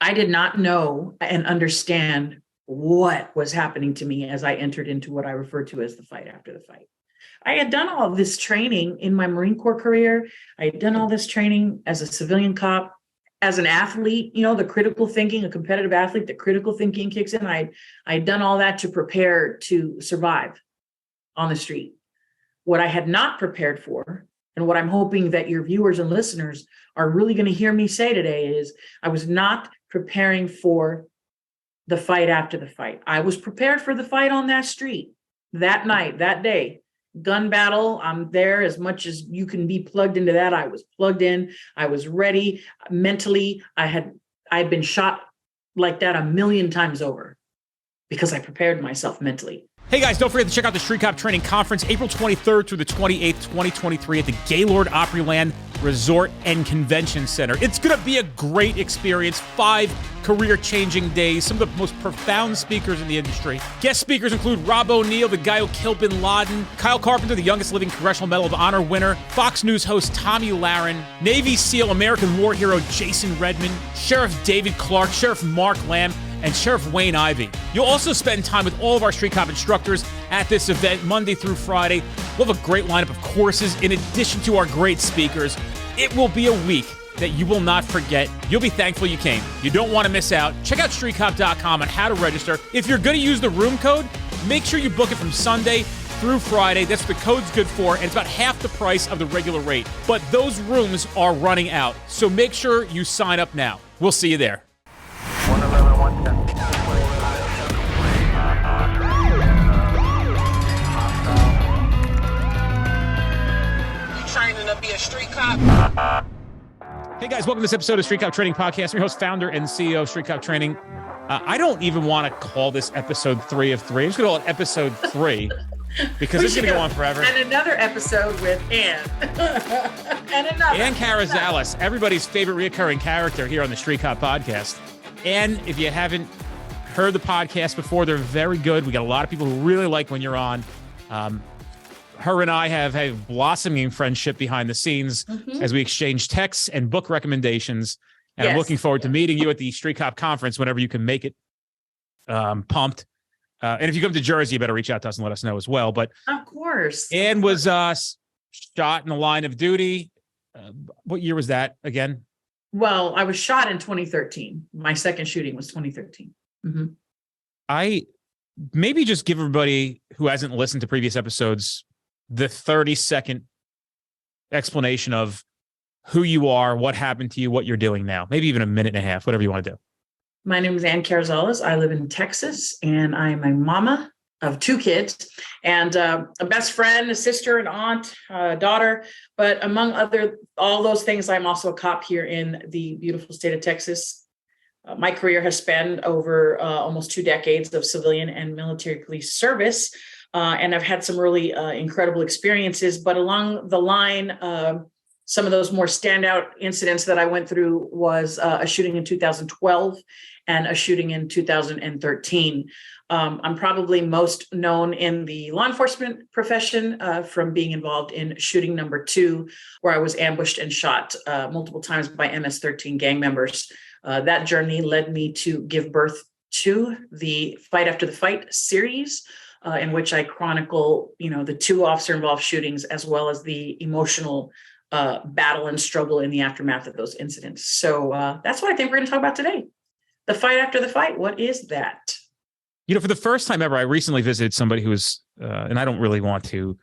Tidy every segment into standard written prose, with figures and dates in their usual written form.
I did not know and understand what was happening to me as I entered into what I refer to as the fight after the fight. I had done all of this training in my Marine Corps career. I had done all this training as a civilian cop, as an athlete, the critical thinking, a competitive athlete, the critical thinking kicks in. I'd done all that to prepare to survive on the street. What I had not prepared for, and what I'm hoping that your viewers and listeners are really going to hear me say today, is I was not preparing for the fight after the fight. I was prepared for the fight on that street, that night, that day. Gun battle, I'm there as much as you can be plugged into that. I was plugged in. I was ready mentally. I'd been shot like that a million times over because I prepared myself mentally. Hey guys, don't forget to check out the Street Cop Training Conference April 23rd through the 28th, 2023 at the Gaylord Opryland Resort and Convention Center. It's going to be a great experience. 5 career-changing days, some of the most profound speakers in the industry. Guest speakers include Rob O'Neill, the guy who killed Bin Laden, Kyle Carpenter, the youngest living Congressional Medal of Honor winner, Fox News host Tommy Lahren, Navy SEAL American war hero Jason Redman, Sheriff David Clark, Sheriff Mark Lamb, and Sheriff Wayne Ivey. You'll also spend time with all of our Street Cop instructors at this event Monday through Friday. We'll have a great lineup of courses in addition to our great speakers. It will be a week that you will not forget. You'll be thankful you came. You don't want to miss out. Check out streetcop.com on how to register. If you're going to use the room code, make sure you book it from Sunday through Friday. That's what the code's good for, and it's about half the price of the regular rate. But those rooms are running out, so make sure you sign up now. We'll see you there. 111, 110. Training to be a street cop. Hey guys, welcome to this episode of Street Cop Training Podcast. I'm your host, founder, and CEO of Street Cop Training. I don't even want to call this episode 3 of 3. I'm just going to call it episode 3 because it's going to go on forever. And another episode with Ann. And another. Ann Carrizales, everybody's favorite recurring character here on the Street Cop Podcast. And if you haven't heard the podcast before, they're very good. We got a lot of people who really like when you're on. Her and I have a blossoming friendship behind the scenes as we exchange texts and book recommendations. And Yes. I'm looking forward to meeting you at the Street Cop Conference whenever you can make it. Pumped. And if you come to Jersey, you better reach out to us and let us know as well. But Of course. Ann was shot in the line of duty. What year was that again? Well, I was shot in 2013. My second shooting was 2013. I maybe just give everybody who hasn't listened to previous episodes the 30-second explanation of who you are, what happened to you, what you're doing now. Maybe even a minute and a half, whatever you want to do. My name is Ann Carrizales. I live in Texas, and I am a mama of 2 kids and a best friend, a sister, an aunt, a daughter. But among all those things, I'm also a cop here in the beautiful state of Texas. My career has spanned over almost 2 decades of civilian and military police service. And I've had some really incredible experiences, but along the line, some of those more standout incidents that I went through was a shooting in 2012 and a shooting in 2013. I'm probably most known in the law enforcement profession from being involved in shooting number 2, where I was ambushed and shot multiple times by MS-13 gang members. That journey led me to give birth to the Fight After the Fight series, in which I chronicle, the 2 officer-involved shootings, as well as the emotional battle and struggle in the aftermath of those incidents. So that's what I think we're going to talk about today. The fight after the fight. What is that? For the first time ever, I recently visited somebody who was, and I don't really want to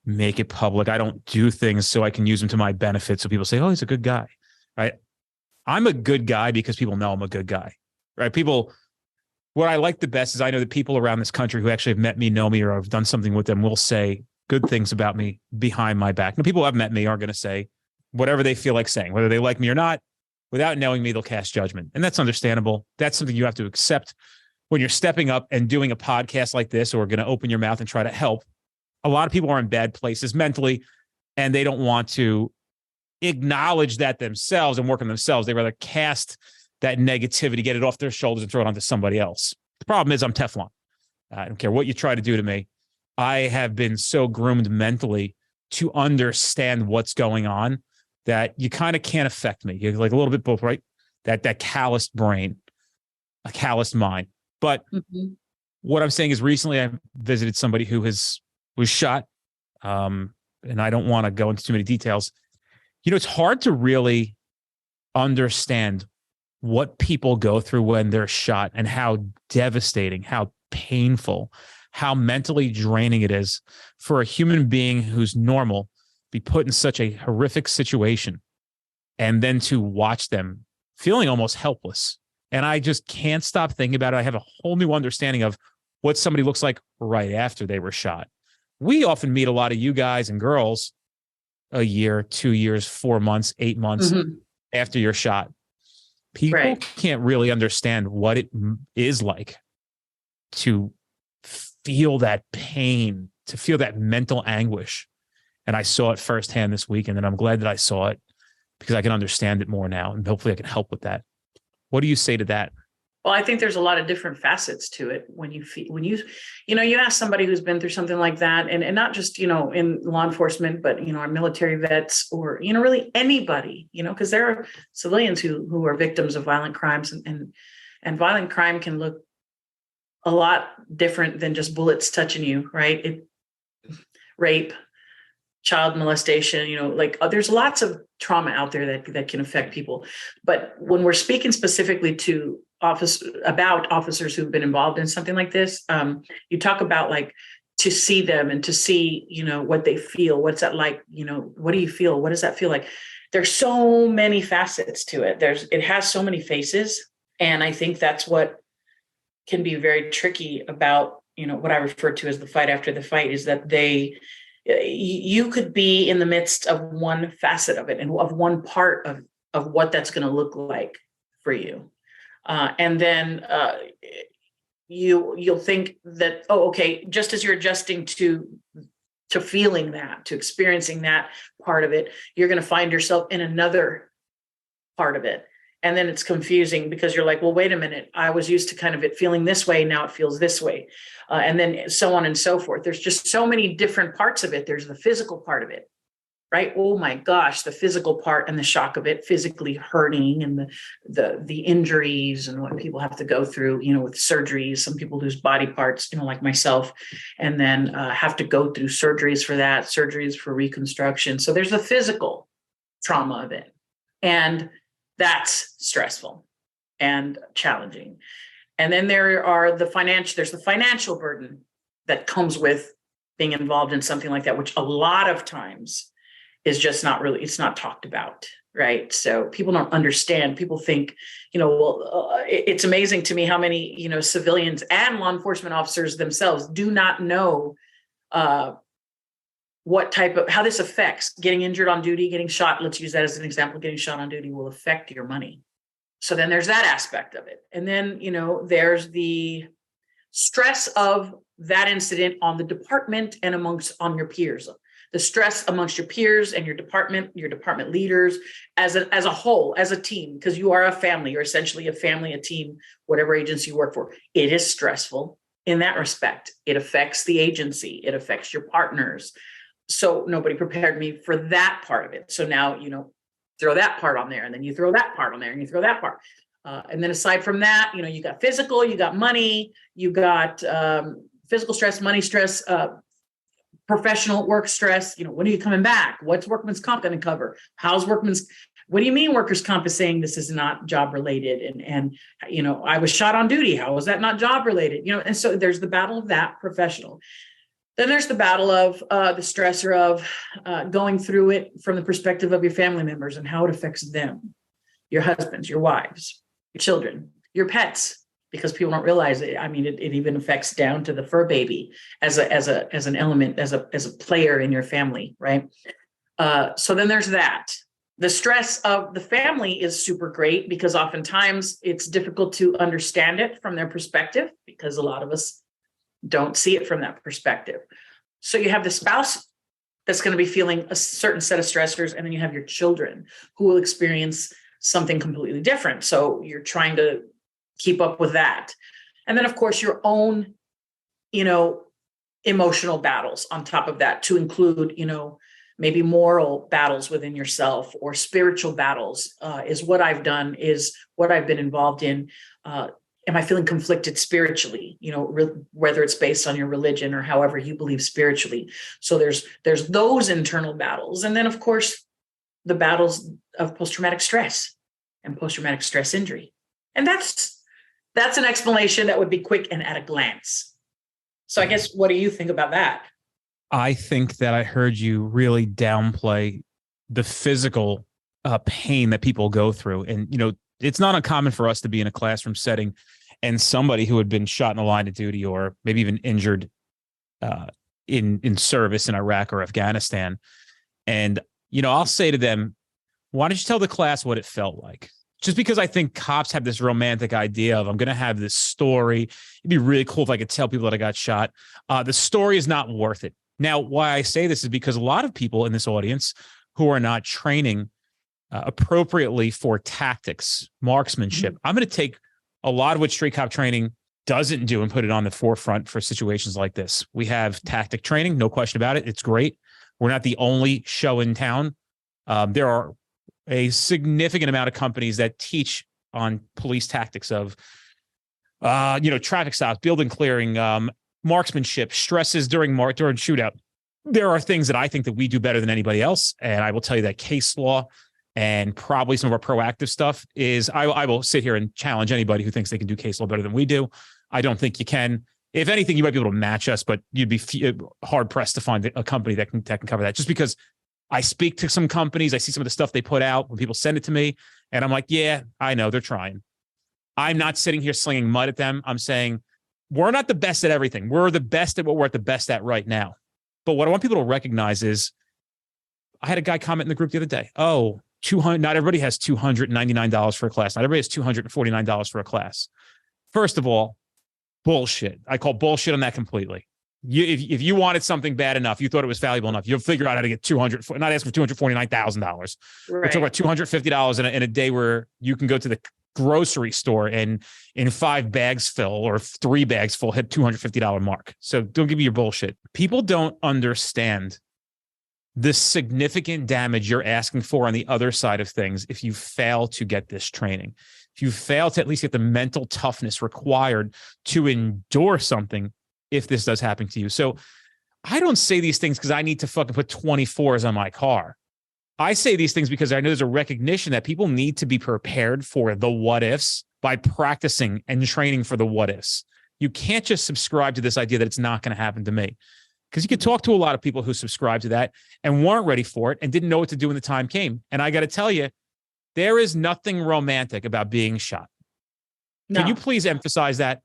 make it public. I don't do things so I can use them to my benefit. So people say, oh, he's a good guy, right? I'm a good guy because people know I'm a good guy, right? What I like the best is I know that people around this country who actually have met me, know me, or I've done something with them will say good things about me behind my back. Now, people who have met me aren't going to say whatever they feel like saying, whether they like me or not. Without knowing me, they'll cast judgment. And that's understandable. That's something you have to accept when you're stepping up and doing a podcast like this, or going to open your mouth and try to help. A lot of people are in bad places mentally, and they don't want to acknowledge that themselves and work on themselves. They rather cast that negativity, get it off their shoulders and throw it onto somebody else. The problem is I'm Teflon. I don't care what you try to do to me. I have been so groomed mentally to understand what's going on that you kind of can't affect me. You're like a little bit both, right? that calloused brain, a calloused mind. But Mm-hmm. what I'm saying is recently I visited somebody who was shot. And I don't want to go into too many details. It's hard to really understand what people go through when they're shot and how devastating, how painful, how mentally draining it is for a human being who's normal be put in such a horrific situation and then to watch them feeling almost helpless. And I just can't stop thinking about it. I have a whole new understanding of what somebody looks like right after they were shot. We often meet a lot of you guys and girls a year, 2 years, 4 months, 8 months after you're shot. People can't really understand what it is like to feel that pain, to feel that mental anguish. And I saw it firsthand this weekend, and I'm glad that I saw it because I can understand it more now, and hopefully I can help with that. What do you say to that? Well, I think there's a lot of different facets to it when you you ask somebody who's been through something like that, and not just, in law enforcement, but, our military vets or, really anybody, because there are civilians who are victims of violent crimes, and violent crime can look a lot different than just bullets touching you, right? Rape, child molestation, there's lots of trauma out there that can affect people. But when we're speaking specifically to about officers who've been involved in something like this, you talk about to see them and to see, what they feel. What's that like? What do you feel? What does that feel like? There's so many facets to it. It has so many faces. And I think that's what can be very tricky about, what I refer to as the fight after the fight, is that you could be in the midst of one facet of it and of one part of what that's going to look like for you. And then you'll think that, oh, okay, just as you're adjusting to feeling that, to experiencing that part of it, you're going to find yourself in another part of it. And then it's confusing because you're like, well, wait a minute, I was used to kind of it feeling this way. Now it feels this way. And then so on and so forth. There's just so many different parts of it. There's the physical part of it, right? Oh my gosh, the physical part and the shock of it, physically hurting, and the injuries and what people have to go through, with surgeries. Some people lose body parts, like myself, and then have to go through surgeries for that, surgeries for reconstruction. So there's the physical trauma of it. And that's stressful and challenging. And then there's the financial burden that comes with being involved in something like that, which a lot of times is just it's not talked about, right? So people don't understand. People think, it's amazing to me how many, civilians and law enforcement officers themselves do not know how this affects getting injured on duty, getting shot. Let's use that as an example. Getting shot on duty will affect your money. So then there's that aspect of it. And then, there's the stress of that incident on the department and on your peers. The stress amongst your peers and your department leaders as a whole, as a team, because you are a family. You're essentially a family, a team, whatever agency you work for. It is stressful in that respect. It affects the agency. It affects your partners. So nobody prepared me for that part of it. So now, throw that part on there, and then you throw that part on there, and you throw that part. And then aside from that, you got physical, you got money, you got physical stress, money stress, professional work stress. When are you coming back? What's workman's comp going to cover? What do you mean workers' comp is saying this is not job related? And I was shot on duty. How was that not job related? And so there's the battle of that professional. Then there's the battle of the stressor of going through it from the perspective of your family members and how it affects them, your husbands, your wives, your children, your pets, because people don't realize it. I mean, it even affects down to the fur baby as an element, as a player in your family, right? So then there's that. The stress of the family is super great because oftentimes it's difficult to understand it from their perspective because a lot of us don't see it from that perspective. So you have the spouse that's going to be feeling a certain set of stressors, and then you have your children who will experience something completely different. So you're trying to keep up with that. And then, of course, your own, emotional battles on top of that, to include, maybe moral battles within yourself or spiritual battles is what I've done, is what I've been involved in. Am I feeling conflicted spiritually? Whether it's based on your religion or however you believe spiritually. So there's those internal battles. And then, of course, the battles of post-traumatic stress and post-traumatic stress injury. And that's an explanation that would be quick and at a glance. So I guess, what do you think about that? I think that I heard you really downplay the physical pain that people go through. And, it's not uncommon for us to be in a classroom setting and somebody who had been shot in the line of duty or maybe even injured in service in Iraq or Afghanistan. And, I'll say to them, why don't you tell the class what it felt like? Just because I think cops have this romantic idea of, I'm going to have this story. It'd be really cool if I could tell people that I got shot. The story is not worth it. Now, why I say this is because a lot of people in this audience who are not training appropriately for tactics, marksmanship. I'm going to take a lot of what street cop training doesn't do and put it on the forefront for situations like this. We have tactic training, no question about it. It's great. We're not the only show in town. There are a significant amount of companies that teach on police tactics of, traffic stops, building clearing, marksmanship, stresses during shootout. There are things that I think that we do better than anybody else. And I will tell you that case law and probably some of our proactive stuff is, I will sit here and challenge anybody who thinks they can do case law better than we do. I don't think you can. If anything, you might be able to match us, but you'd be hard pressed to find a company that can cover that. Just because I speak to some companies, I see some of the stuff they put out when people send it to me, and I'm like, yeah, I know they're trying. I'm not sitting here slinging mud at them. I'm saying we're not the best at everything. We're the best at what we're at the best at right now. But what I want people to recognize is, I had a guy comment in the group the other day, not everybody has $299 for a class. Not everybody has $249 for a class. First of all, bullshit. I call bullshit on that completely. If you wanted something bad enough, you thought it was valuable enough, you'll figure out how to get not asking for $249,000. Right. We're talking about $250 in a day where you can go to the grocery store and in 5 bags full or 3 bags full hit $250 mark. So don't give me your bullshit. People don't understand the significant damage you're asking for on the other side of things if you fail to get this training. If you fail to at least get the mental toughness required to endure something if this does happen to you. So I don't say these things because I need to fucking put 24s on my car. I say these things because I know there's a recognition that people need to be prepared for the what ifs by practicing and training for the what ifs. You can't just subscribe to this idea that it's not going to happen to me. Because you could talk to a lot of people who subscribe to that and weren't ready for it and didn't know what to do when the time came. And I got to tell you, there is nothing romantic about being shot. No. Can you please emphasize that?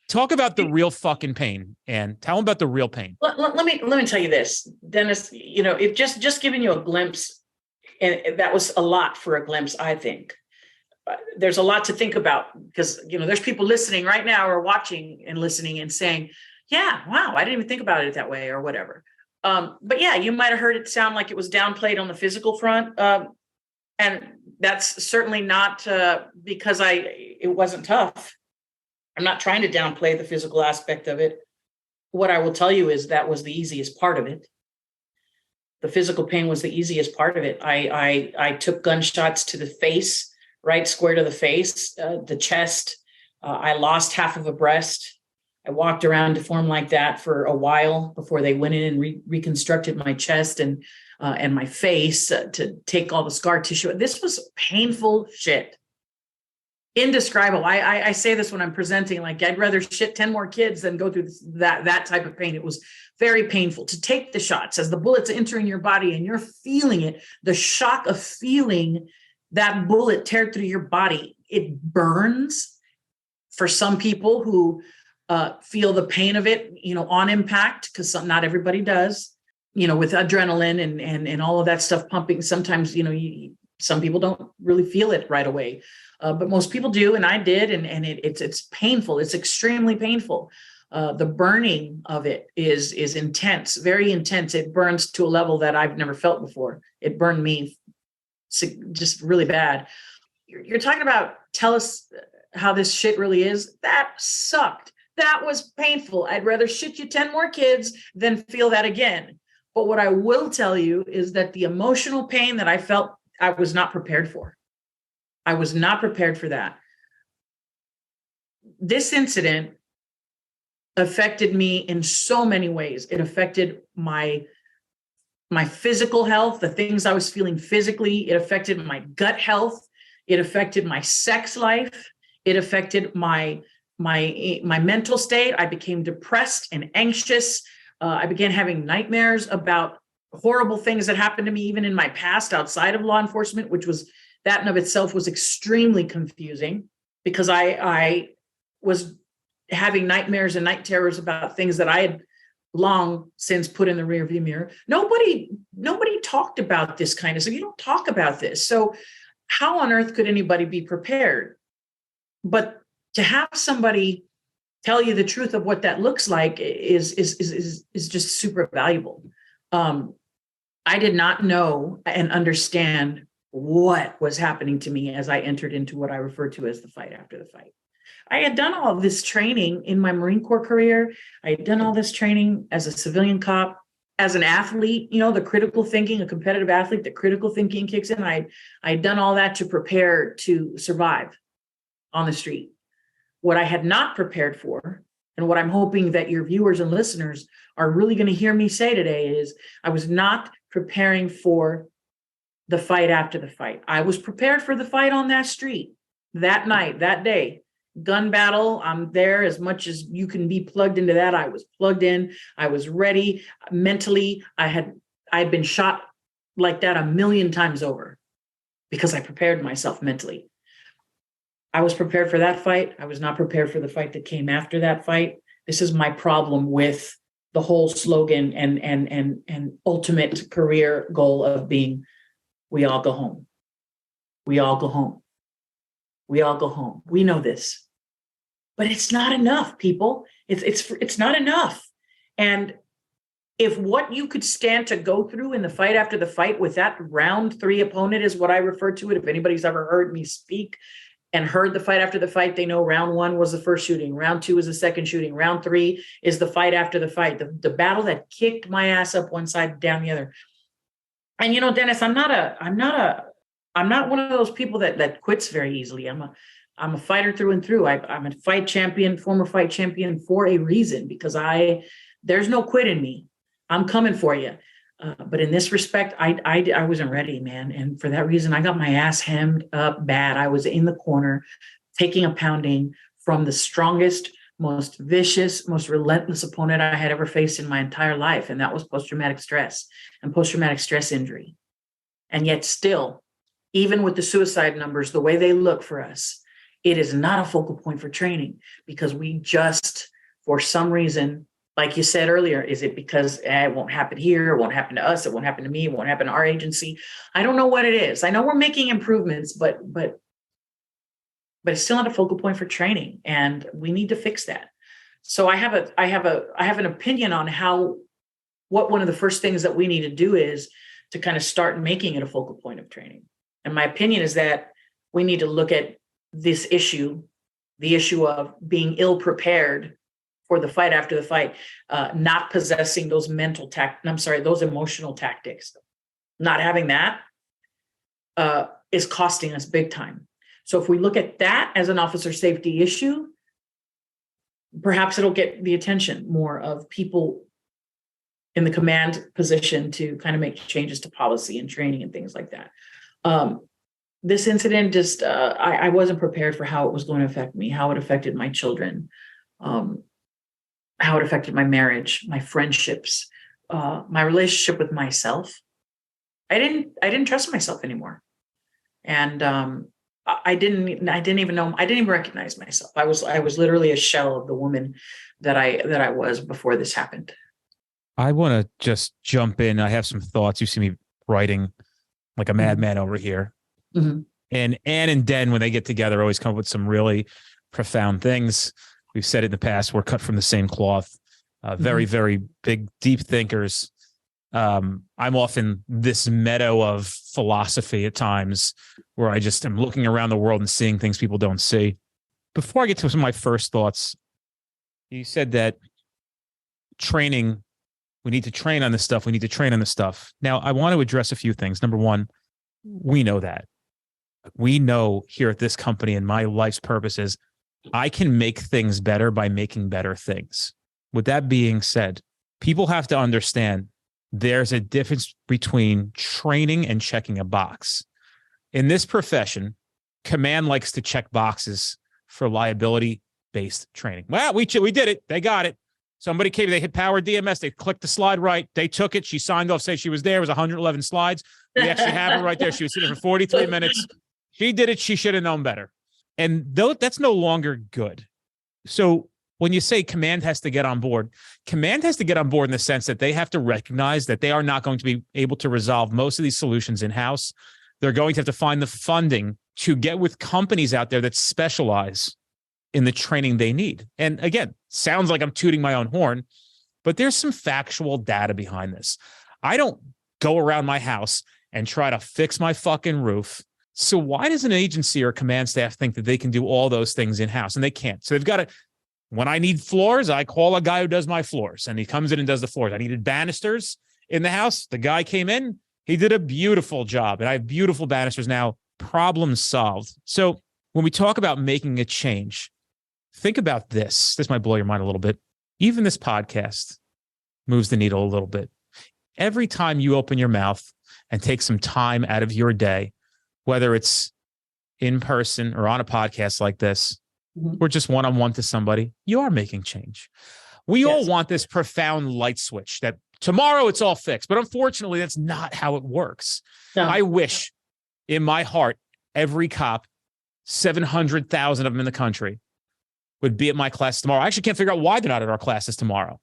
Talk about the real fucking pain, and tell them about the real pain. Let me tell you this, Dennis. If just giving you a glimpse, and that was a lot for a glimpse, I think. There's a lot to think about because there's people listening right now or watching and listening and saying, yeah, wow, I didn't even think about it that way or whatever. But yeah, you might have heard it sound like it was downplayed on the physical front. And that's certainly not because it wasn't tough. I'm not trying to downplay the physical aspect of it. What I will tell you is that was the easiest part of it. The physical pain was the easiest part of it. I took gunshots to the face, right square to the face, the chest. I lost half of a breast. I walked around deformed like that for a while before they went in and reconstructed my chest and my face to take all the scar tissue. This was painful shit. Indescribable. I say this when I'm presenting, like I'd rather shit 10 more kids than go through that type of pain. It was very painful to take the shots as the bullets entering your body and you're feeling it, the shock of feeling that bullet tear through your body. It burns for some people who feel the pain of it, on impact, because not everybody does, with adrenaline and all of that stuff pumping. Sometimes, some people don't really feel it right away. But most people do, and I did, and it's painful. It's extremely painful. The burning of it is intense, very intense. It burns to a level that I've never felt before. It burned me just really bad. You're talking about tell us how this shit really is. That sucked. That was painful. I'd rather shit you 10 more kids than feel that again. But what I will tell you is that the emotional pain that I felt, I was not prepared for. I was not prepared for that. This incident affected me in so many ways. It affected my physical health, the things I was feeling physically. It affected my gut health. It affected my sex life. It affected my mental state. I became depressed and anxious. I began having nightmares about horrible things that happened to me, even in my past outside of law enforcement, which was, that in of itself was extremely confusing, because I was having nightmares and night terrors about things that I had long since put in the rearview mirror. Nobody talked about this kind of stuff. You don't talk about this. So how on earth could anybody be prepared? But to have somebody tell you the truth of what that looks like is just super valuable. I did not know and understand what was happening to me as I entered into what I refer to as the fight after the fight. I had done all of this training in my Marine Corps career. I had done all this training as a civilian cop, as an athlete, the critical thinking, a competitive athlete, the critical thinking kicks in. I'd done all that to prepare to survive on the street. What I had not prepared for, and what I'm hoping that your viewers and listeners are really going to hear me say today, is I was not preparing for the fight after the fight. I was prepared for the fight on that street, that night, that day. Gun battle, I'm there as much as you can be plugged into that. I was plugged in. I was ready mentally. I'd been shot like that a million times over because I prepared myself mentally. I was prepared for that fight. I was not prepared for the fight that came after that fight. This is my problem with the whole slogan and ultimate career goal of being, we all go home. We all go home. We all go home. We know this. But it's not enough, people. It's not enough. And if what you could stand to go through in the fight after the fight with that round 3 opponent is what I refer to it. If anybody's ever heard me speak and heard the fight after the fight, they know round 1 was the first shooting. Round 2 is the second shooting. Round 3 is the fight after the fight. The battle that kicked my ass up one side, down the other. And Dennis, I'm not one of those people that quits very easily. I'm a fighter through and through. I'm a fight champion, former fight champion for a reason, because there's no quit in me. I'm coming for you. But in this respect, I wasn't ready, man. And for that reason, I got my ass hemmed up bad. I was in the corner taking a pounding from the strongest, most vicious, most relentless opponent I had ever faced in my entire life. And that was post-traumatic stress and post-traumatic stress injury. And yet still, even with the suicide numbers, the way they look for us, it is not a focal point for training, because we just, for some reason, like you said earlier, is it because it won't happen here, it won't happen to us, it won't happen to me, it won't happen to our agency? I don't know what it is. I know we're making improvements, but it's still not a focal point for training, and we need to fix that. So I have an opinion on what one of the first things that we need to do is to kind of start making it a focal point of training. And my opinion is that we need to look at this issue, the issue of being ill prepared for the fight after the fight, not possessing those those emotional tactics. Not having that is costing us big time. So if we look at that as an officer safety issue, perhaps it'll get the attention more of people in the command position to kind of make changes to policy and training and things like that. This incident just, I wasn't prepared for how it was going to affect me, how it affected my children, how it affected my marriage, my friendships, my relationship with myself. I didn't trust myself anymore. And I didn't even recognize myself. I was literally a shell of the woman that I was before this happened. I want to just jump in. I have some thoughts. You see me writing like a madman over here. Mm-hmm. And Ann and Den, when they get together, always come up with some really profound things. We've said it in the past, we're cut from the same cloth. Very, very big, deep thinkers. I'm often this meadow of philosophy at times where I just am looking around the world and seeing things people don't see. Before I get to some of my first thoughts, you said that training We need to train on this stuff. We need to train on this stuff. Now, I want to address a few things. Number one, we know that. We know here at this company, and my life's purpose is I can make things better by making better things. With that being said, people have to understand there's a difference between training and checking a box. In this profession, command likes to check boxes for liability-based training. Well, we did it. They got it. Somebody came, they hit power DMS, they clicked the slide right, they took it, she signed off, say she was there, it was 111 slides. We actually have her right there. She was sitting for 43 minutes. She did it, she should have known better. And that's no longer good. So when you say command has to get on board in the sense that they have to recognize that they are not going to be able to resolve most of these solutions in-house. They're going to have to find the funding to get with companies out there that specialize in the training they need. And again, sounds like I'm tooting my own horn, but there's some factual data behind this. I don't go around my house and try to fix my fucking roof. So why does an agency or command staff think that they can do all those things in-house? And they can't. So they've got to, when I need floors, I call a guy who does my floors and he comes in and does the floors. I needed banisters in the house. The guy came in, he did a beautiful job. And I have beautiful banisters now, problem solved. So when we talk about making a change, think about this. This might blow your mind a little bit. Even this podcast moves the needle a little bit. Every time you open your mouth and take some time out of your day, whether it's in person or on a podcast like this, or just one-on-one to somebody, you are making change. We all want this profound light switch that tomorrow it's all fixed. But unfortunately, that's not how it works. No. I wish in my heart, every cop, 700,000 of them in the country, would be at my class tomorrow. I actually can't figure out why they're not at our classes tomorrow.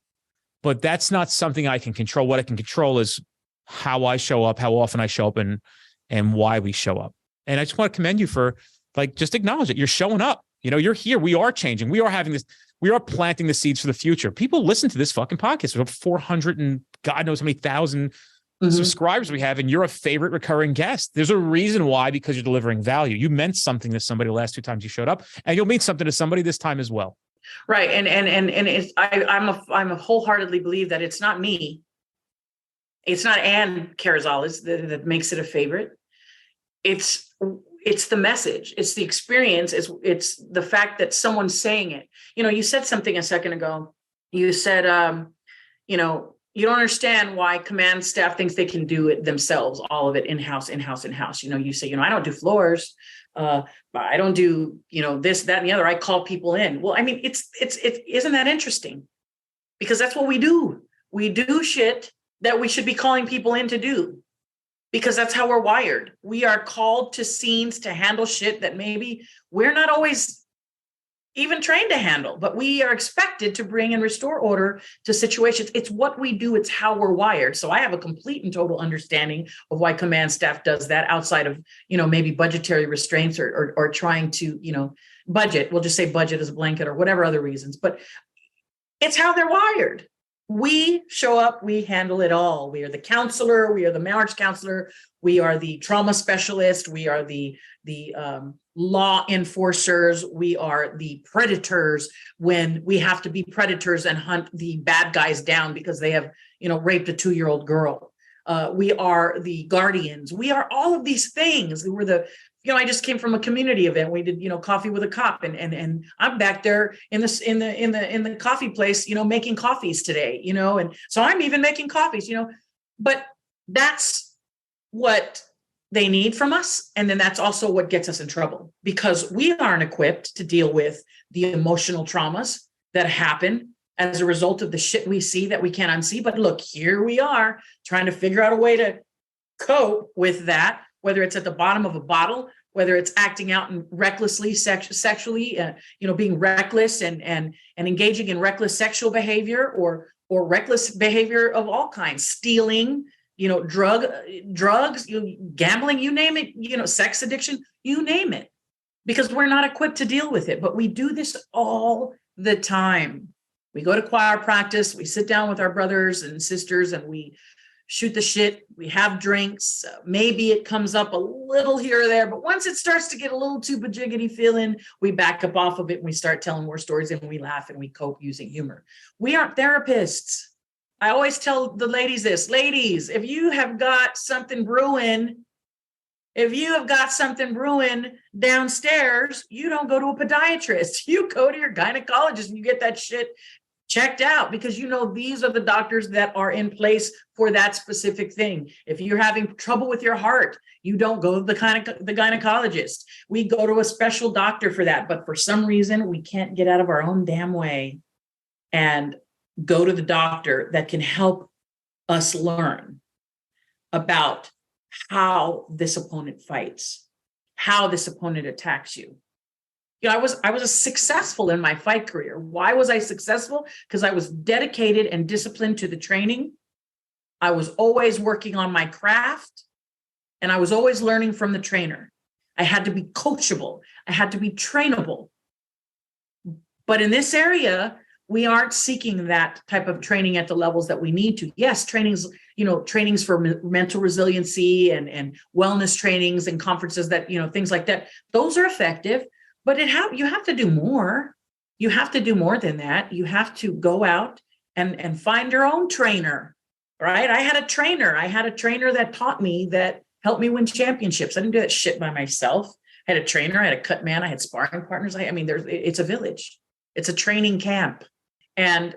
But that's not something I can control. What I can control is how I show up, how often I show up, and why we show up. And I just want to commend you for just acknowledge it. You're showing up. You're here. We are changing. We are having this. We are planting the seeds for the future. People listen to this fucking podcast. There's over 400 and God knows how many thousand subscribers we have, and you're a favorite recurring guest. There's a reason why, because you're delivering value. You meant something to somebody the last 2 times you showed up, and you'll mean something to somebody this time as well. Right. And it's, I'm a wholeheartedly believe that it's not me. It's not Ann Carrizales that makes it a favorite. It's the message. It's the experience. It's the fact that someone's saying it. You said something a second ago. You said, you don't understand why command staff thinks they can do it themselves, all of it in-house. You say, I don't do floors. I don't do, this, that, and the other. I call people in. Well, I mean, it's isn't that interesting? Because that's what we do. We do shit that we should be calling people in to do, because that's how we're wired. We are called to scenes to handle shit that maybe we're not always even trained to handle, but we are expected to bring and restore order to situations. It's what we do. It's how we're wired. So I have a complete and total understanding of why command staff does that, outside of, maybe budgetary restraints or trying to, budget. We'll just say budget as a blanket or whatever other reasons, but it's how they're wired. We show up, we handle it all. We are the counselor, we are the marriage counselor, we are the trauma specialist, we are the law enforcers, we are the predators when we have to be predators and hunt the bad guys down because they have, raped a 2-year-old girl. We are the guardians. We are all of these things. We're the, I just came from a community event. We did, coffee with a cop, and I'm back there in the coffee place, making coffees today, and so I'm even making coffees, but that's what they need from us. And then that's also what gets us in trouble, because we aren't equipped to deal with the emotional traumas that happen as a result of the shit we see that we can't unsee. But look, here we are trying to figure out a way to cope with that, whether it's at the bottom of a bottle, whether it's acting out and recklessly sexually, being reckless and engaging in reckless sexual behavior or reckless behavior of all kinds, stealing, drugs, gambling, you name it, sex addiction, you name it, because we're not equipped to deal with it. But we do this all the time. We go to choir practice, we sit down with our brothers and sisters and we shoot the shit, we have drinks, maybe it comes up a little here or there, but once it starts to get a little too bajiggity feeling, we back up off of it and we start telling more stories and we laugh and we cope using humor. We aren't therapists. I always tell the ladies this, ladies, if you have got something brewing downstairs, you don't go to a podiatrist. You go to your gynecologist and you get that shit checked out, because you know these are the doctors that are in place for that specific thing. If you're having trouble with your heart, you don't go to the gynecologist. We go to a special doctor for that. But for some reason, we can't get out of our own damn way and go to the doctor that can help us learn about how this opponent fights, how this opponent attacks you. You know, I was successful in my fight career. Why was I successful? Because I was dedicated and disciplined to the training. I was always working on my craft, and I was always learning from the trainer. I had to be coachable. I had to be trainable. But in this area, we aren't seeking that type of training at the levels that we need to. Yes, trainings for mental resiliency and wellness trainings and conferences that, things like that. Those are effective, but you have to do more. You have to do more than that. You have to go out and find your own trainer, right? I had a trainer that taught me, that helped me win championships. I didn't do that shit by myself. I had a trainer, I had a cut man, I had sparring partners. It's a village. It's a training camp. And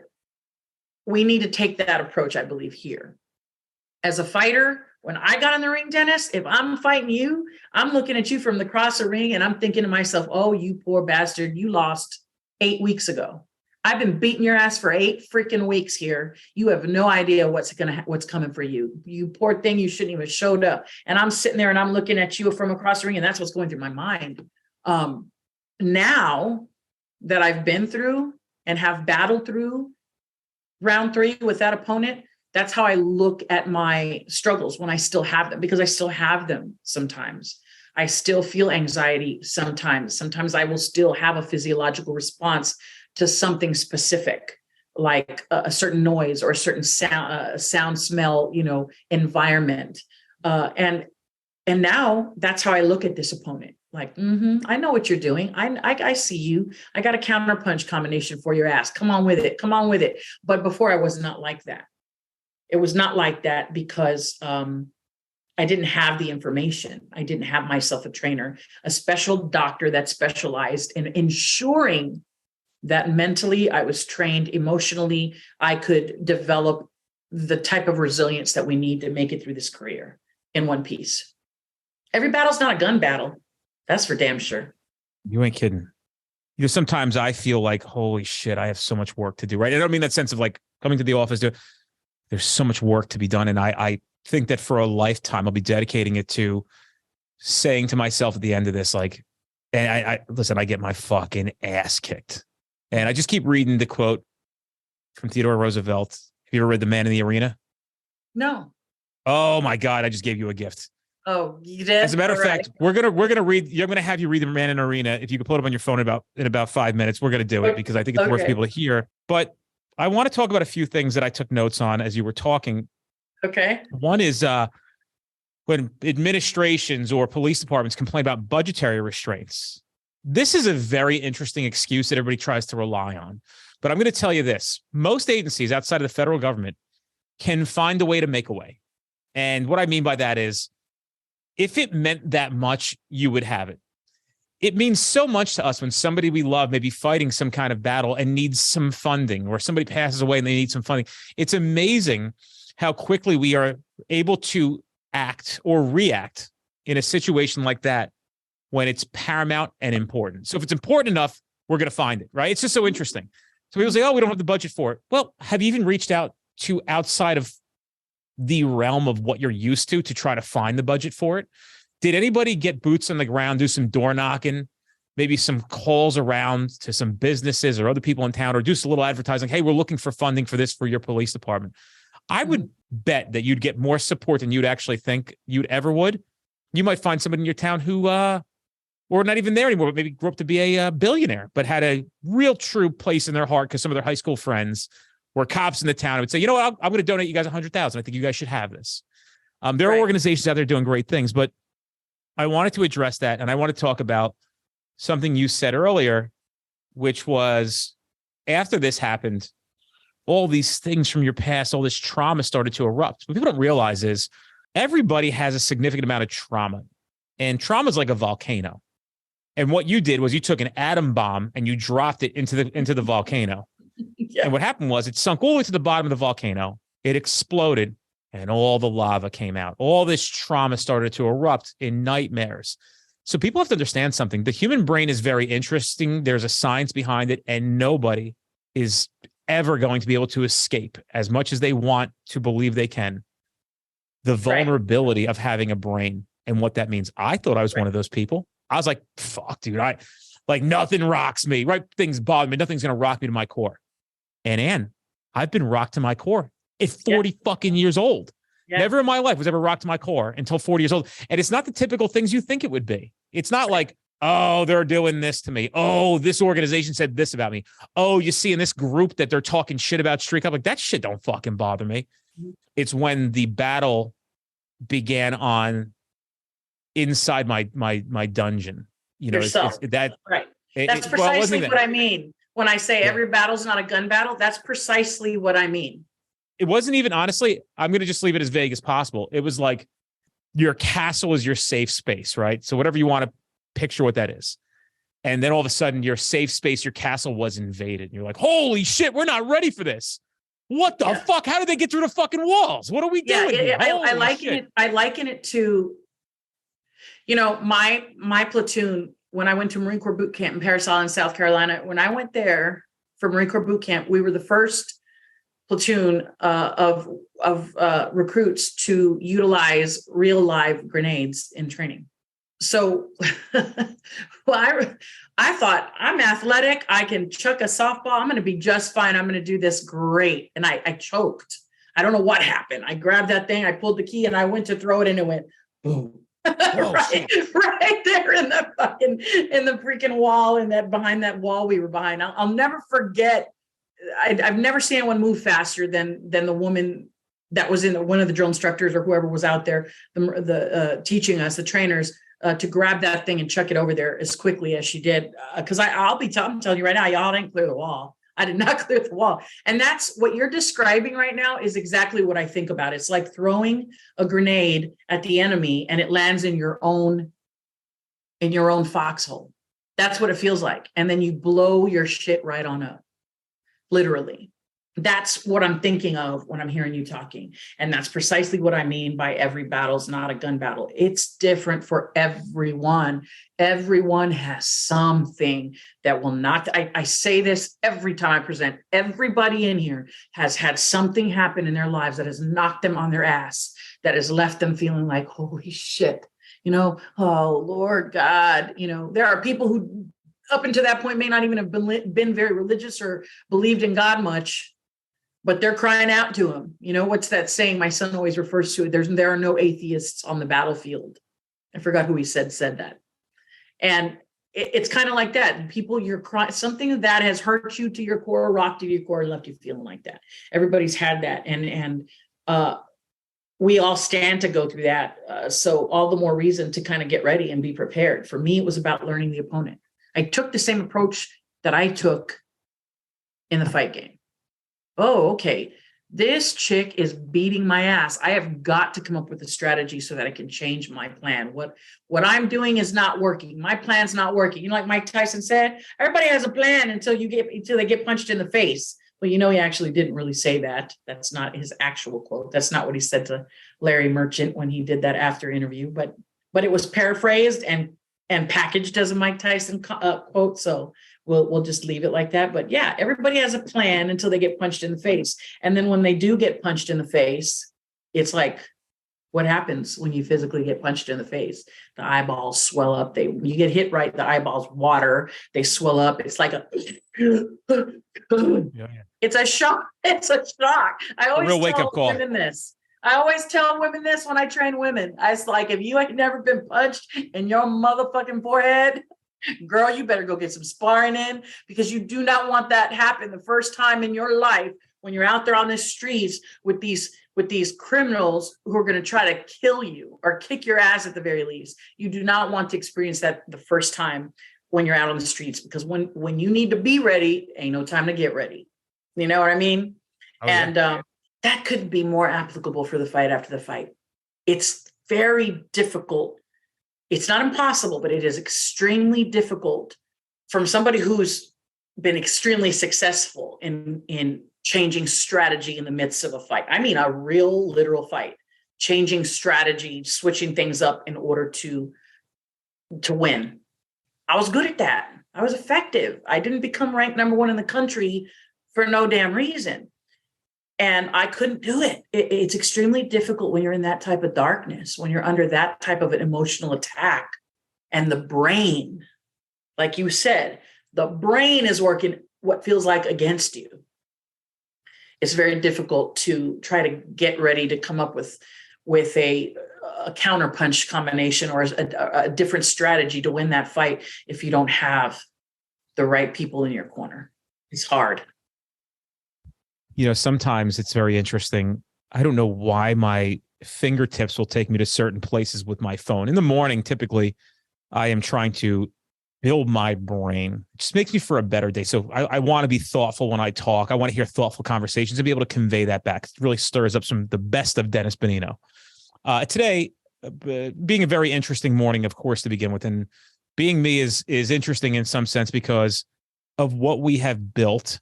we need to take that approach, I believe, here. As a fighter, when I got in the ring, Dennis, if I'm fighting you, I'm looking at you from across the ring and I'm thinking to myself, oh, you poor bastard, you lost 8 weeks ago. I've been beating your ass for 8 freaking weeks here. You have no idea what's coming for you. You poor thing, you shouldn't even have showed up. And I'm sitting there and I'm looking at you from across the ring, and that's what's going through my mind. Now that I've been through and have battled through round 3 with that opponent, that's how I look at my struggles when I still have them, because I still have them sometimes. I still feel anxiety sometimes. Sometimes I will still have a physiological response to something specific, like a certain noise or a certain sound, smell, environment. And now that's how I look at this opponent. Like, I know what you're doing. I see you. I got a counterpunch combination for your ass. Come on with it. Come on with it. But before, I was not like that. It was not like that because I didn't have the information. I didn't have myself a trainer, a special doctor that specialized in ensuring that mentally I was trained, emotionally I could develop the type of resilience that we need to make it through this career in one piece. Every battle's not a gun battle. That's for damn sure. You ain't kidding. Sometimes I feel like, holy shit, I have so much work to do, right? I don't mean that sense of like coming to the office, there's so much work to be done. And I think that for a lifetime, I'll be dedicating it to saying to myself at the end of this, like, and I get my fucking ass kicked. And I just keep reading the quote from Theodore Roosevelt. Have you ever read The Man in the Arena? No. Oh my God, I just gave you a gift. Oh, you did? As a matter of fact, we're gonna read. I'm gonna have you read The Man in the Arena. If you can pull it up on your phone in about 5 minutes, we're gonna do it because I think it's worth people to hear. But I want to talk about a few things that I took notes on as you were talking. Okay. One is when administrations or police departments complain about budgetary restraints. This is a very interesting excuse that everybody tries to rely on. But I'm going to tell you this. Most agencies outside of the federal government can find a way to make a way. And what I mean by that is, if it meant that much, you would have it. It means so much to us when somebody we love may be fighting some kind of battle and needs some funding, or somebody passes away and they need some funding. It's amazing how quickly we are able to act or react in a situation like that when it's paramount and important. So if it's important enough, we're going to find it, right? It's just so interesting. So people say, oh, we don't have the budget for it. Well, have you even reached out to outside of the realm of what you're used to try to find the budget for it? Did anybody get boots on the ground, do some door knocking, maybe some calls around to some businesses or other people in town, or do a little advertising? Hey, we're looking for funding for this for your police department. I would bet that you'd get more support than you'd actually think you'd ever would. You might find somebody in your town who, or not even there anymore, but maybe grew up to be a billionaire, but had a real true place in their heart because some of their high school friends were cops in the town and would say, you know what, I'm going to donate you guys $100,000. I think you guys should have this. There are organizations out there doing great things, but I wanted to address that. And I want to talk about something you said earlier, which was after this happened, all these things from your past, all this trauma started to erupt. What people don't realize is everybody has a significant amount of trauma, and trauma is like a volcano. And what you did was you took an atom bomb and you dropped it into the volcano. Yeah. And what happened was it sunk all the way to the bottom of the volcano. It exploded and all the lava came out. All this trauma started to erupt in nightmares. So people have to understand something. The human brain is very interesting. There's a science behind it, and nobody is ever going to be able to escape, as much as they want to believe they can, the vulnerability of having a brain and what that means. I thought I was one of those people. I was like, fuck, dude, nothing rocks me, right? Things bother me. Nothing's going to rock me to my core. And Ann, I've been rocked to my core at 40 fucking years old. Yeah. Never in my life was ever rocked to my core until 40 years old. And it's not the typical things you think it would be. It's not like, oh, they're doing this to me. Oh, this organization said this about me. Oh, you see in this group that they're talking shit about Street Cop. Like, that shit don't fucking bother me. Mm-hmm. It's when the battle began on inside my dungeon, you know, yourself. That's precisely what I mean. When I say every battle's not a gun battle, that's precisely what I mean. It wasn't even, honestly, I'm going to just leave it as vague as possible. It was like your castle is your safe space, right? So whatever you want to picture what that is. And then all of a sudden your safe space, your castle was invaded. And you're like, holy shit, we're not ready for this. What the fuck? How did they get through the fucking walls? What are we doing? I liken it to, you know, my platoon, when I went to Marine Corps boot camp in Parris Island, South Carolina, when I went there for Marine Corps boot camp, we were the first platoon of recruits to utilize real live grenades in training. So I thought, I'm athletic. I can chuck a softball. I'm going to be just fine. I'm going to do this great. And I choked. I don't know what happened. I grabbed that thing. I pulled the key and I went to throw it and it went boom. right there in the freaking wall, and that behind that wall we were behind. I'll never forget. I've never seen anyone move faster than the woman that was in one of the drill instructors or whoever was out there, the teaching us, the trainers, to grab that thing and chuck it over there as quickly as she did. Because I'm telling you right now, y'all didn't clear the wall. I did not clear the wall. And that's what you're describing right now is exactly what I think about. It's like throwing a grenade at the enemy and it lands in your own foxhole. That's what it feels like. And then you blow your shit right on up. Literally. That's what I'm thinking of when I'm hearing you talking. And that's precisely what I mean by every battle's not a gun battle. It's different for everyone. Everyone has something that will not, I say this every time I present. Everybody in here has had something happen in their lives that has knocked them on their ass, that has left them feeling like, holy shit, you know, oh, Lord God, you know, there are people who up until that point may not even have been very religious or believed in God much, but they're crying out to him. You know, what's that saying? My son always refers to it. There are no atheists on the battlefield. I forgot who he said that. And it's kind of like that. People, you're crying, something that has hurt you to your core, rocked to your core, and left you feeling like that. Everybody's had that. And we all stand to go through that. So all the more reason to kind of get ready and be prepared. For me, it was about learning the opponent. I took the same approach that I took in the fight game. Oh, okay. This chick is beating my ass. I have got to come up with a strategy so that I can change my plan. What I'm doing is not working. My plan's not working. You know, like Mike Tyson said, everybody has a plan until they get punched in the face. Well, you know, he actually didn't really say that. That's not his actual quote. That's not what he said to Larry Merchant when he did that after interview, but it was paraphrased and packaged as a Mike Tyson quote. So we'll just leave it like that. But yeah, everybody has a plan until they get punched in the face. And then when they do get punched in the face, it's like, what happens when you physically get punched in the face? The eyeballs swell up. You get hit right, the eyeballs water, they swell up. It's like it's a shock. It's a shock. I always tell women this. I always tell women this when I train women. It's like, if you ain't never been punched in your motherfucking forehead, girl, you better go get some sparring in, because you do not want that to happen the first time in your life when you're out there on the streets with these criminals who are going to try to kill you or kick your ass at the very least. You do not want to experience that the first time when you're out on the streets, because when you need to be ready, ain't no time to get ready. You know what I mean? And that couldn't be more applicable for the fight after the fight. It's very difficult. It's not impossible, but it is extremely difficult from somebody who's been extremely successful in changing strategy in the midst of a fight. I mean, a real literal fight, changing strategy, switching things up in order to win. I was good at that. I was effective. I didn't become ranked number one in the country for no damn reason. And I couldn't do it. It's extremely difficult when you're in that type of darkness, when you're under that type of an emotional attack. And the brain, like you said, the brain is working what feels like against you. It's very difficult to try to get ready to come up with a counterpunch combination or a different strategy to win that fight if you don't have the right people in your corner. It's hard. You know, sometimes it's very interesting. I don't know why my fingertips will take me to certain places with my phone. In the morning, typically, I am trying to build my brain. It just makes me for a better day. So I want to be thoughtful when I talk. I want to hear thoughtful conversations and be able to convey that back. It really stirs up the best of Dennis Benigno. Today, being a very interesting morning, of course, to begin with, and being me is interesting in some sense because of what we have built,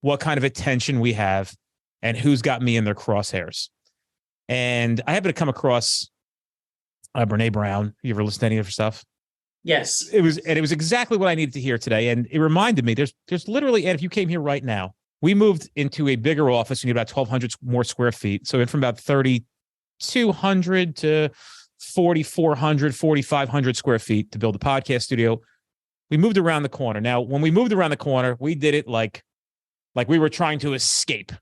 what kind of attention we have, and who's got me in their crosshairs. And I happen to come across Brene Brown. You ever listen to any of her stuff? Yes. It was exactly what I needed to hear today. And it reminded me, there's literally, and if you came here right now, we moved into a bigger office. We need about 1,200 more square feet. So it from about 3,200 to 4,400, 4,500 square feet to build a podcast studio. We moved around the corner. Now, when we moved around the corner, we did it like we were trying to escape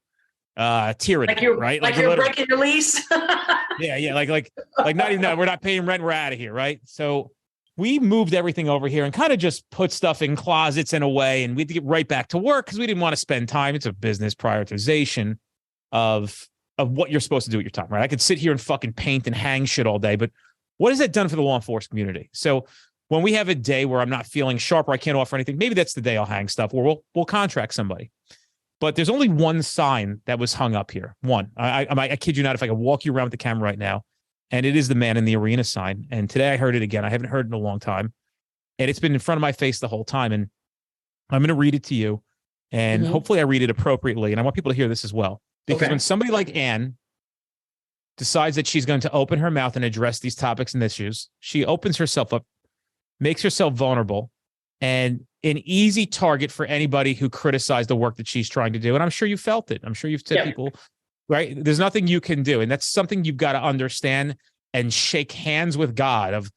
tyranny, right? Like you're breaking your lease. Yeah. Like not even that. We're not paying rent. We're out of here, right? So we moved everything over here and kind of just put stuff in closets and away, and we had to get right back to work because we didn't want to spend time. It's a business prioritization of what you're supposed to do with your time, right? I could sit here and fucking paint and hang shit all day, but what has that done for the law enforcement community? So when we have a day where I'm not feeling sharp or I can't offer anything, maybe that's the day I'll hang stuff, or we'll contract somebody. But there's only one sign that was hung up here. One. I kid you not, if I could walk you around with the camera right now, and it is the Man in the Arena sign. And today I heard it again. I haven't heard it in a long time. And it's been in front of my face the whole time. And I'm going to read it to you. And hopefully I read it appropriately. And I want people to hear this as well. Because when somebody like Ann decides that she's going to open her mouth and address these topics and issues, she opens herself up, makes herself vulnerable, and an easy target for anybody who criticized the work that she's trying to do. And I'm sure you felt it. I'm sure you've said people, right? There's nothing you can do. And that's something you've got to understand and shake hands with God of,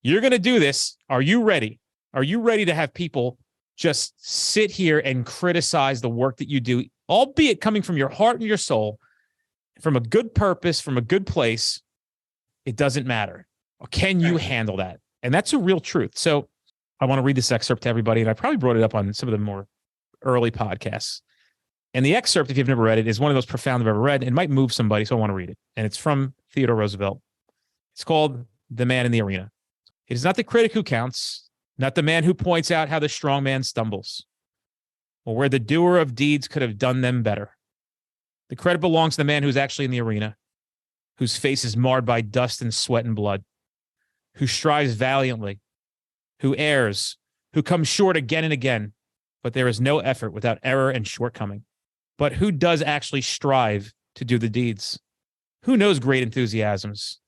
you're going to do this. Are you ready? Are you ready to have people just sit here and criticize the work that you do, albeit coming from your heart and your soul, from a good purpose, from a good place? It doesn't matter. Can you handle that? And that's a real truth. So I want to read this excerpt to everybody, and I probably brought it up on some of the more early podcasts. And the excerpt, if you've never read it, is one of the most profound I've ever read. It might move somebody, so I want to read it. And it's from Theodore Roosevelt. It's called The Man in the Arena. It is not the critic who counts, not the man who points out how the strong man stumbles, or where the doer of deeds could have done them better. The credit belongs to the man who's actually in the arena, whose face is marred by dust and sweat and blood, who strives valiantly, who errs, who comes short again and again, but there is no effort without error and shortcoming. But who does actually strive to do the deeds? Who knows great enthusiasms,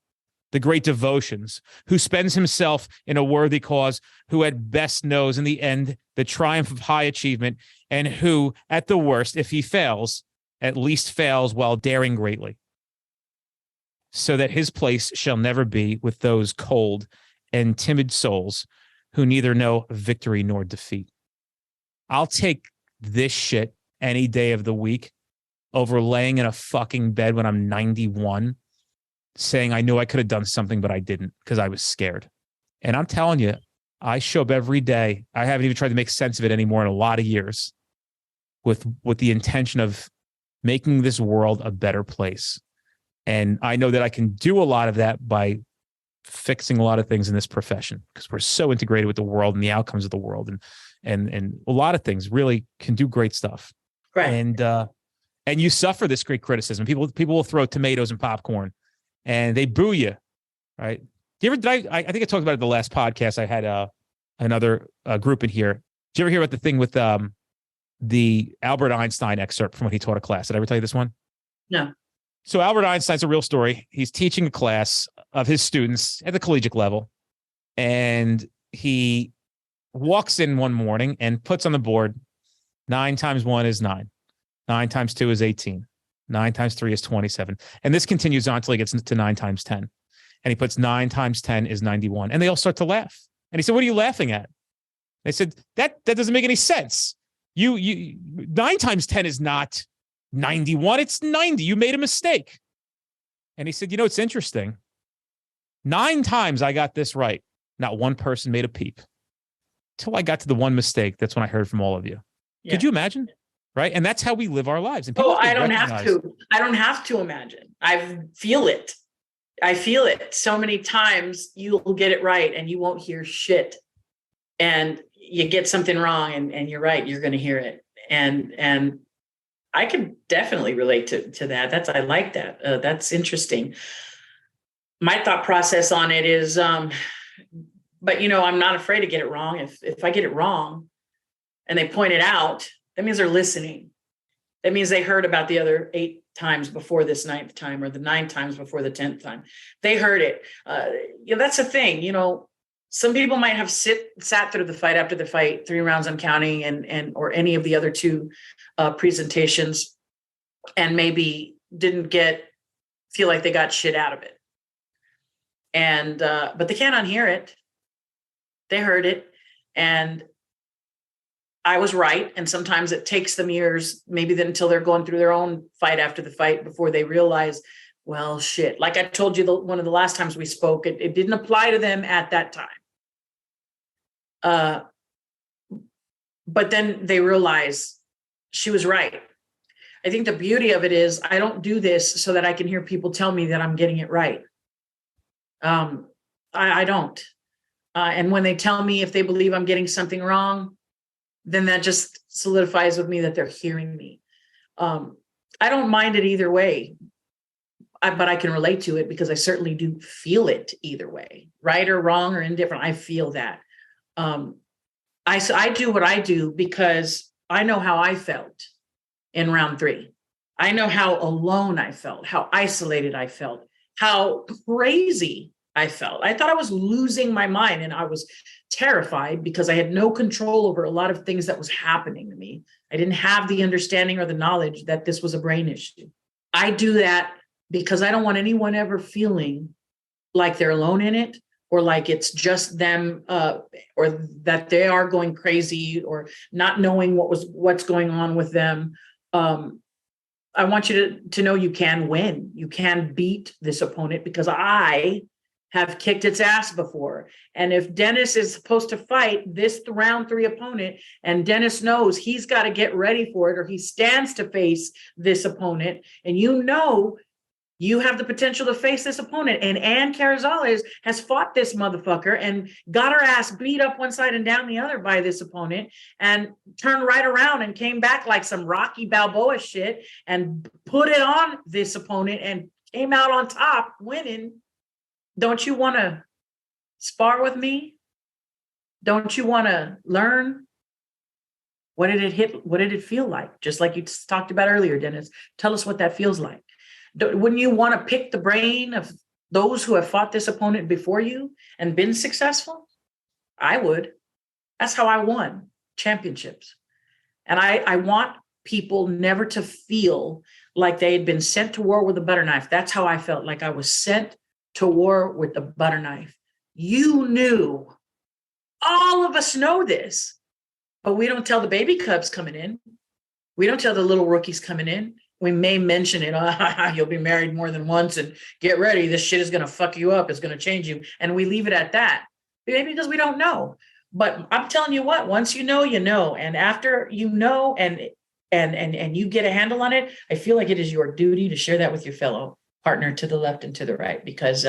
the great devotions, who spends himself in a worthy cause, who at best knows in the end the triumph of high achievement, and who, at the worst, if he fails, at least fails while daring greatly, so that his place shall never be with those cold and timid souls who neither know victory nor defeat. I'll take this shit any day of the week over laying in a fucking bed when I'm 91 saying I knew I could have done something, but I didn't because I was scared. And I'm telling you, I show up every day. I haven't even tried to make sense of it anymore in a lot of years with the intention of making this world a better place. And I know that I can do a lot of that by fixing a lot of things in this profession because we're so integrated with the world and the outcomes of the world, and a lot of things really can do great stuff. Right. And and you suffer this great criticism. People will throw tomatoes and popcorn, and they boo you, right? Do you ever? I think I talked about it in the last podcast. I had another group in here. Did you ever hear about the thing with the Albert Einstein excerpt from what he taught a class? Did I ever tell you this one? No. So Albert Einstein's a real story. He's teaching a class of his students at the collegiate level, and he walks in one morning and puts on the board 9 times 1 is 9. 9 times 2 is 18. 9 times 3 is 27. And this continues on until he gets to 9 times 10. And he puts 9 times 10 is 91. And they all start to laugh. And he said, "What are you laughing at?" They said, that doesn't make any sense. You 9 times 10 is not 91. It's 90. You made a mistake. And he said, "It's interesting. 9 times I got this right. Not one person made a peep. Till I got to the one mistake. That's when I heard from all of you." Yeah. Could you imagine? Right. And that's how we live our lives. And I don't have to. I don't have to imagine. I feel it. I feel it. So many times you'll get it right and you won't hear shit. And you get something wrong and you're right. You're going to hear it. And I can definitely relate to that. I like that. That's interesting. My thought process on it is, but I'm not afraid to get it wrong. If I get it wrong and they point it out, that means they're listening. That means they heard about the other 8 times before this 9th time, or the 9 times before the 10th time. They heard it. That's the thing. Some people might have sat through the fight after the fight, 3 rounds and counting, and or any of the other 2 presentations, and maybe didn't feel like they got shit out of it. And but they can't unhear it. They heard it, and I was right. And sometimes it takes them years, maybe until they're going through their own fight after the fight before they realize, well, shit. Like I told you, one of the last times we spoke, it didn't apply to them at that time. But then they realize she was right. I think the beauty of it is I don't do this so that I can hear people tell me that I'm getting it right. I don't. And when they tell me if they believe I'm getting something wrong, then that just solidifies with me that they're hearing me. I don't mind it either way, but I can relate to it because I certainly do feel it either way, right or wrong or indifferent. I feel that. I do what I do because I know how I felt in round 3. I know how alone I felt, how isolated I felt, how crazy I felt. I thought I was losing my mind, and I was terrified because I had no control over a lot of things that was happening to me. I didn't have the understanding or the knowledge that this was a brain issue. I do that because I don't want anyone ever feeling like they're alone in it, or like it's just them, or that they are going crazy, or not knowing what's going on with them. I want you to know you can win. You can beat this opponent because I have kicked its ass before. And if Dennis is supposed to fight this round 3 opponent, and Dennis knows he's got to get ready for it, or he stands to face this opponent, and you have the potential to face this opponent, and Ann Carrizales has fought this motherfucker and got her ass beat up one side and down the other by this opponent, and turned right around and came back like some Rocky Balboa shit and put it on this opponent and came out on top winning. Don't you want to spar with me? Don't you want to learn? What did it feel like? Just like you talked about earlier, Dennis. Tell us what that feels like. Wouldn't you want to pick the brain of those who have fought this opponent before you and been successful? I would. That's how I won championships. And I want people never to feel like they had been sent to war with a butter knife. That's how I felt, like I was sent to war with the butter knife. You knew. All of us know this, but we don't tell the baby cubs coming in. We don't tell the little rookies coming in. We may mention it. You'll be married more than once, and get ready. This shit is going to fuck you up. It's going to change you. And we leave it at that. Maybe because we don't know. But I'm telling you what, once you know, you know. And after you know and you get a handle on it, I feel like it is your duty to share that with your fellow partner to the left and to the right, because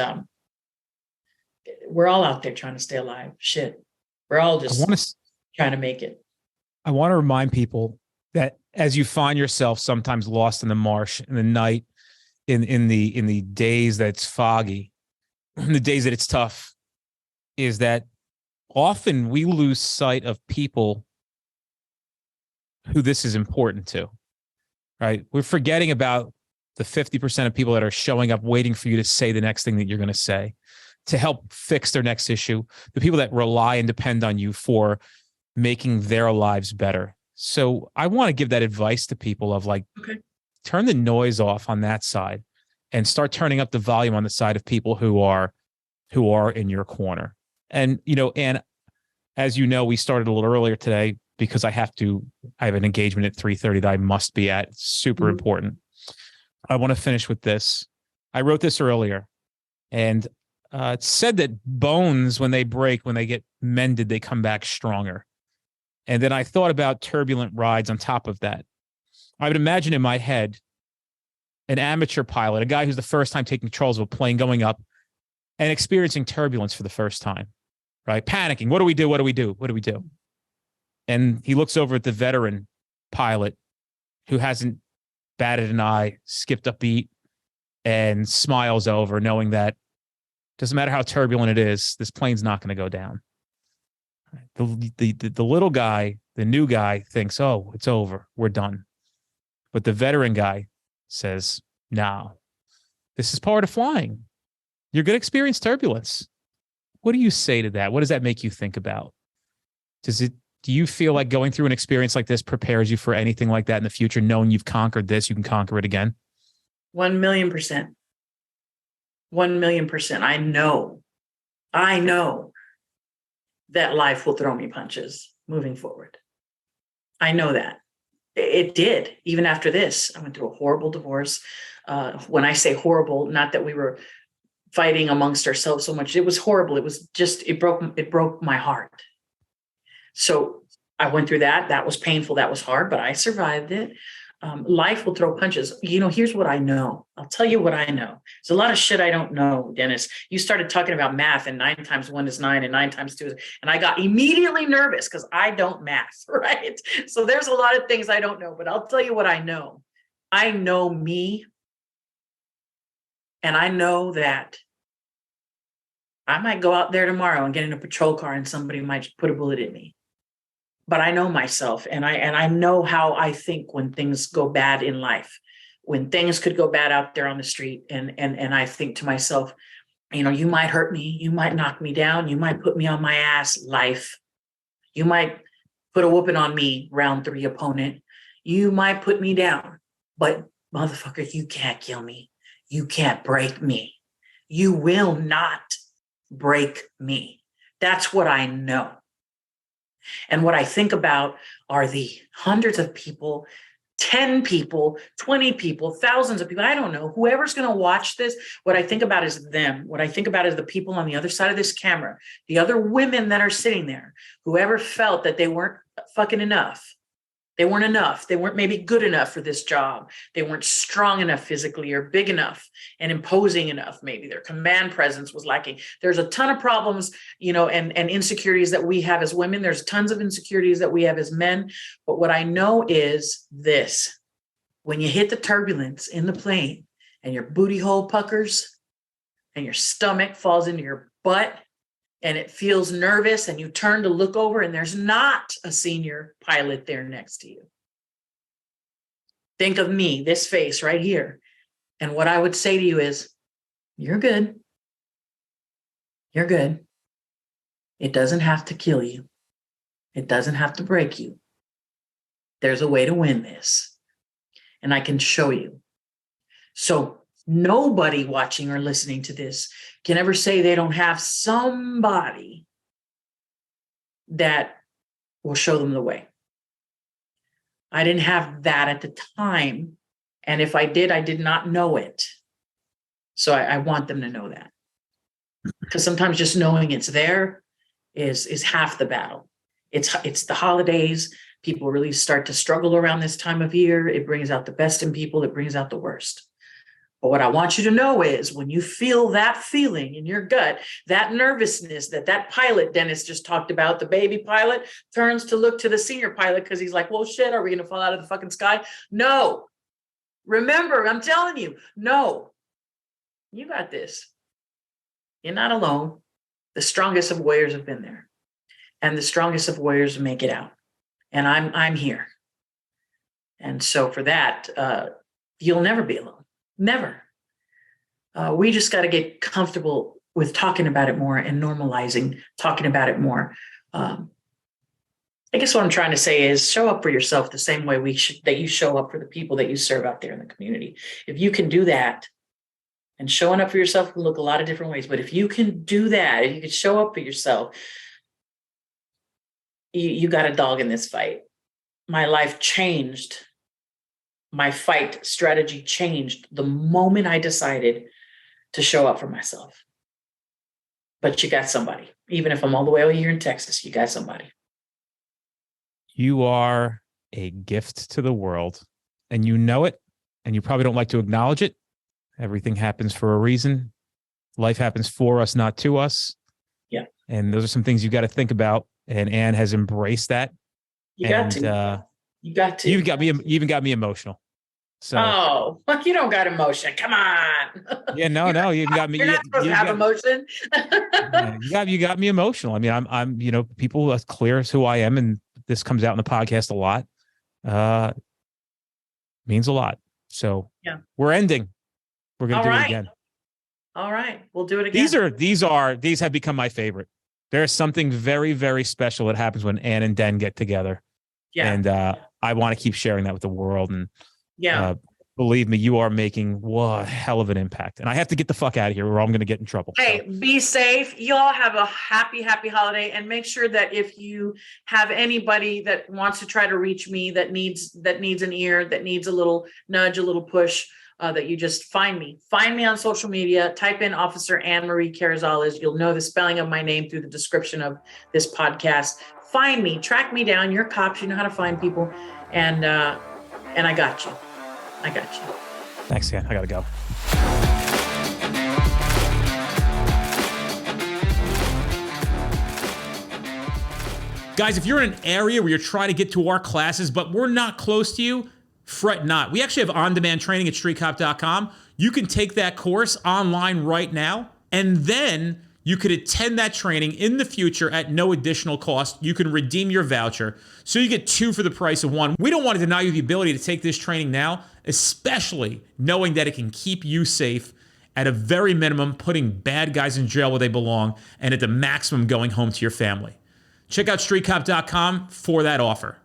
we're all out there trying to stay alive. Shit. We're all just trying to make it. I want to remind people that as you find yourself sometimes lost in the marsh in the night, in the days that's foggy, in the days that it's tough, is that often we lose sight of people who this is important to, right? We're forgetting about the 50% of people that are showing up waiting for you to say the next thing that you're going to say to help fix their next issue, the people that rely and depend on you for making their lives better. So I want to give that advice to people of like, Okay. turn the noise off on that side and start turning up the volume on the side of people who are in your corner. And, and as you know, we started a little earlier today because I have an engagement at 3:30 that I must be at. It's super important. I want to finish with this. I wrote this earlier, and it said that bones, when they break, when they get mended, they come back stronger. And then I thought about turbulent rides on top of that. I would imagine in my head an amateur pilot, a guy who's the first time taking controls of a plane going up and experiencing turbulence for the first time, right? Panicking. What do we do? What do we do? What do we do? And he looks over at the veteran pilot who hasn't batted an eye, skipped a beat, and smiles over, knowing that doesn't matter how turbulent it is, this plane's not going to go down. The little guy, the new guy, thinks, oh, it's over. We're done. But the veteran guy says, no, this is part of flying. You're going to experience turbulence. What do you say to that? What does that make you think about? Do you feel like going through an experience like this prepares you for anything like that in the future, knowing you've conquered this, you can conquer it again? 1,000,000%. 1,000,000%. I know that life will throw me punches moving forward. I know that. It did. Even after this, I went through a horrible divorce. When I say horrible, not that we were fighting amongst ourselves so much. It was horrible. It was just, it broke my heart. So I went through that. That was painful. That was hard, but I survived it. Life will throw punches. Here's what I know. I'll tell you what I know. There's a lot of shit I don't know, Dennis. You started talking about math and 9 times 1 is 9 and 9 times 2 is, and I got immediately nervous because I don't math, right? So there's a lot of things I don't know, but I'll tell you what I know. I know me, and I know that I might go out there tomorrow and get in a patrol car and somebody might put a bullet in me. But I know myself, and I know how I think when things go bad in life, when things could go bad out there on the street. And I think to myself, you might hurt me. You might knock me down. You might put me on my ass, life. You might put a whooping on me, round 3 opponent. You might put me down, but motherfucker, you can't kill me. You can't break me. You will not break me. That's what I know. And what I think about are the hundreds of people, 10 people, 20 people, thousands of people. I don't know. Whoever's going to watch this, what I think about is them. What I think about is the people on the other side of this camera, the other women that are sitting there, whoever felt that they weren't fucking enough. They weren't enough. They weren't maybe good enough for this job. They weren't strong enough physically or big enough and imposing enough. Maybe their command presence was lacking. There's a ton of problems, and insecurities that we have as women. There's tons of insecurities that we have as men. But what I know is this: when you hit the turbulence in the plane and your booty hole puckers and your stomach falls into your butt, and it feels nervous, and you turn to look over and there's not a senior pilot there next to you. Think of me, this face right here. And what I would say to you is, you're good. You're good. It doesn't have to kill you. It doesn't have to break you. There's a way to win this. And I can show you. So nobody watching or listening to this can ever say they don't have somebody that will show them the way. I didn't have that at the time. And if I did, I did not know it. So I want them to know that. Because sometimes just knowing it's there is half the battle. It's the holidays. People really start to struggle around this time of year. It brings out the best in people. It brings out the worst. But what I want you to know is when you feel that feeling in your gut, that nervousness that pilot Dennis just talked about, the baby pilot turns to look to the senior pilot because he's like, well, shit, are we going to fall out of the fucking sky? No. Remember, I'm telling you, no. You got this. You're not alone. The strongest of warriors have been there. And the strongest of warriors make it out. And I'm here. And so for that, you'll never be alone. Never. We just got to get comfortable with talking about it more and normalizing talking about it more. I guess what I'm trying to say is show up for yourself the same way that you show up for the people that you serve out there in the community. If you can do that, and showing up for yourself can look a lot of different ways, but if you can do that, if you can show up for yourself, you got a dog in this fight. My life changed. My fight strategy changed the moment I decided to show up for myself. But you got somebody. Even if I'm all the way over here in Texas, you got somebody. You are a gift to the world, and you know it, and you probably don't like to acknowledge it. Everything happens for a reason. Life happens for us, not to us. Yeah. And those are some things you got to think about. And Ann has embraced that. You got to. You got to. You even got me emotional. So. Oh, look, you don't got emotion. Come on. Yeah, no, you got me. You're not supposed to have emotion. You got me emotional. I mean, I'm people as clear as who I am, and this comes out in the podcast a lot. Means a lot. So yeah, we're ending. We're going to do it again. All right. We'll do it again. These have become my favorite. There's something very, very special that happens when Ann and Den get together. Yeah. And I want to keep sharing that with the world. And believe me, you are making a hell of an impact. And I have to get the fuck out of here or I'm going to get in trouble. Hey, be safe. You all have a happy, happy holiday. And make sure that if you have anybody that wants to try to reach me, that needs an ear, that needs a little nudge, a little push, that you just find me on social media, type in Officer Ann Carrizales. You'll know the spelling of my name through the description of this podcast. Find me, track me down. You're cops, you know how to find people. And I got you. Thanks, Ann. I got to go. Guys, if you're in an area where you're trying to get to our classes, but we're not close to you, fret not. We actually have on-demand training at streetcop.com. You can take that course online right now, and then you could attend that training in the future at no additional cost. You can redeem your voucher, so you get 2 for the price of 1. We don't want to deny you the ability to take this training now, especially knowing that it can keep you safe at a very minimum, putting bad guys in jail where they belong, and at the maximum going home to your family. Check out streetcop.com for that offer.